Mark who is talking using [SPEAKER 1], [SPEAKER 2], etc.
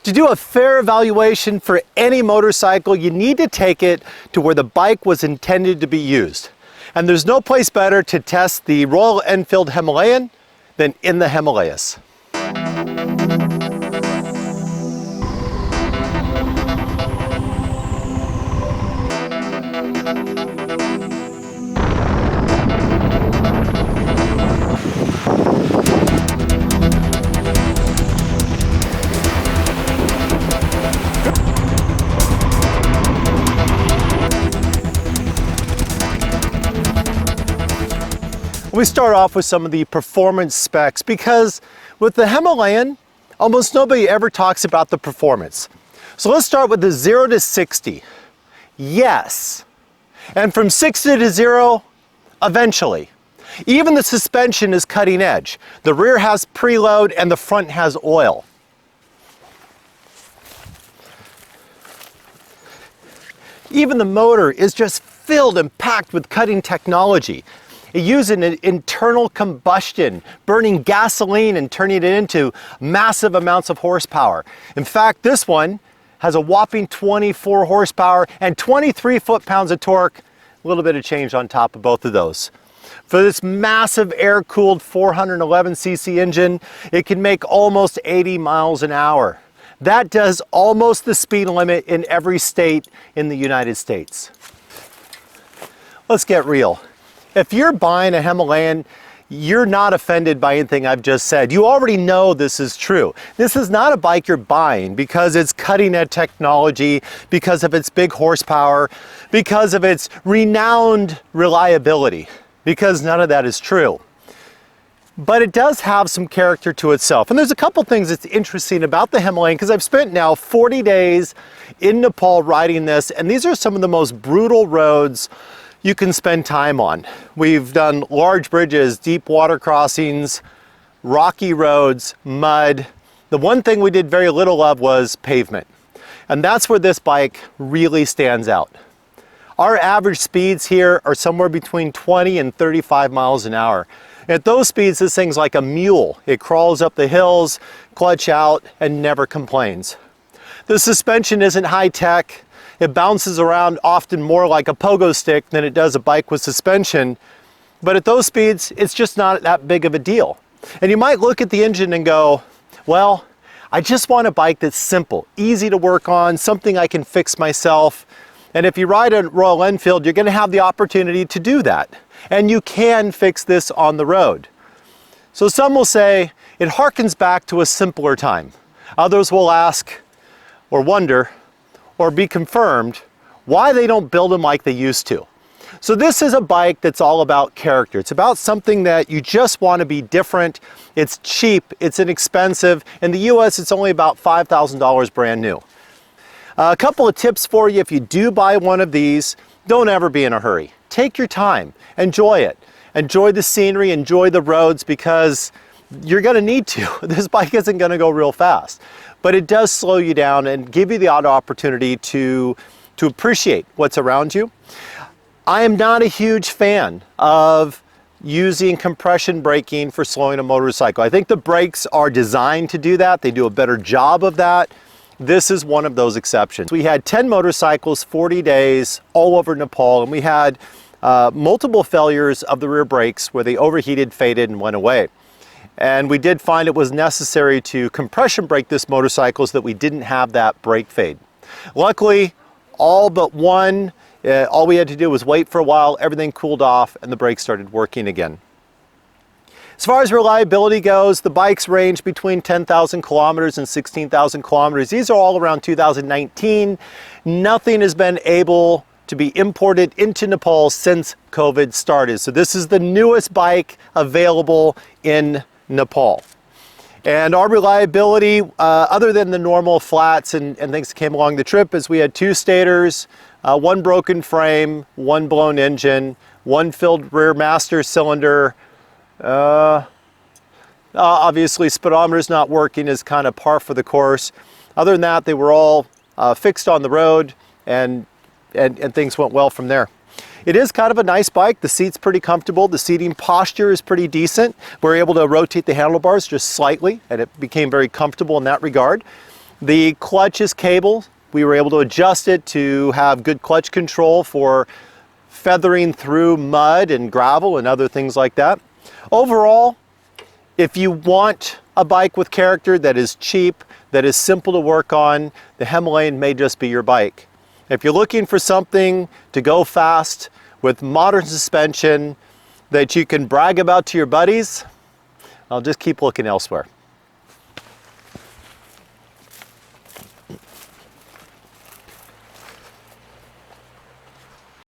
[SPEAKER 1] To do a fair evaluation for any motorcycle, you need to take it to where the bike was intended to be used. And there's no place better to test the Royal Enfield Himalayan than in the Himalayas. We start off with some of the performance specs because with the Himalayan, almost nobody ever talks about the performance. So let's start with the 0 to 60. Yes. And from 60 to 0, eventually. Even the suspension is cutting edge. The rear has preload and the front has oil. Even the motor is just filled and packed with cutting technology. It uses an internal combustion, burning gasoline and turning it into massive amounts of horsepower. In fact, this one has a whopping 24 horsepower and 23 foot-pounds of torque, a little bit of change on top of both of those. For this massive air-cooled 411cc engine, it can make almost 80 miles an hour. That does almost the speed limit in every state in the United States. Let's get real. If you're buying a Himalayan, you're not offended by anything I've just said. You already know this is true. This is not a bike you're buying because it's cutting edge technology, because of its big horsepower, because of its renowned reliability, because none of that is true. But it does have some character to itself. And there's a couple things that's interesting about the Himalayan, because I've spent now 40 days in Nepal riding this, and these are some of the most brutal roads you can spend time on. We've done large bridges, deep water crossings, rocky roads, mud. The one thing we did very little of was pavement. And that's where this bike really stands out. Our average speeds here are somewhere between 20 and 35 miles an hour. At those speeds, this thing's like a mule. It crawls up the hills, clutch out, and never complains. The suspension isn't high tech. It bounces around often more like a pogo stick than it does a bike with suspension. But at those speeds, it's just not that big of a deal. And you might look at the engine and go, well, I just want a bike that's simple, easy to work on, something I can fix myself. And if you ride a Royal Enfield, you're going to have the opportunity to do that. And you can fix this on the road. So some will say it harkens back to a simpler time. Others will ask or wonder or be confirmed why they don't build them like they used to. So this is a bike that's all about character. It's about something that you just want to be different. It's cheap, it's inexpensive. In the US, it's only about $5,000 brand new. A couple of tips for you if you do buy one of these. Don't ever be in a hurry. Take your time, enjoy it. Enjoy the scenery, enjoy the roads, because you're going to need to. This bike isn't going to go real fast. But it does slow you down and give you the opportunity to appreciate what's around you. I am not a huge fan of using compression braking for slowing a motorcycle. I think the brakes are designed to do that. They do a better job of that. This is one of those exceptions. We had 10 motorcycles, 40 days, all over Nepal, and we had multiple failures of the rear brakes where they overheated, faded, and went away. And we did find it was necessary to compression brake this motorcycle so that we didn't have that brake fade. Luckily, all but one, all we had to do was wait for a while, everything cooled off, and the brakes started working again. As far as reliability goes, the bikes range between 10,000 kilometers and 16,000 kilometers. These are all around 2019. Nothing has been able to be imported into Nepal since COVID started. So this is the newest bike available in Nepal. And our reliability, other than the normal flats and things that came along the trip, is we had 2 stators, 1 broken frame, 1 blown engine, 1 filled rear master cylinder. Obviously speedometer's not working, is kind of par for the course. Other than that, they were all fixed on the road, and things went well from there. It is kind of a nice bike. The seat's pretty comfortable. The seating posture is pretty decent. We're able to rotate the handlebars just slightly, and it became very comfortable in that regard. The clutch is cable. We were able to adjust it to have good clutch control for feathering through mud and gravel and other things like that. Overall, if you want a bike with character that is cheap, that is simple to work on, the Himalayan may just be your bike. If you're looking for something to go fast with modern suspension that you can brag about to your buddies, I'll just keep looking elsewhere.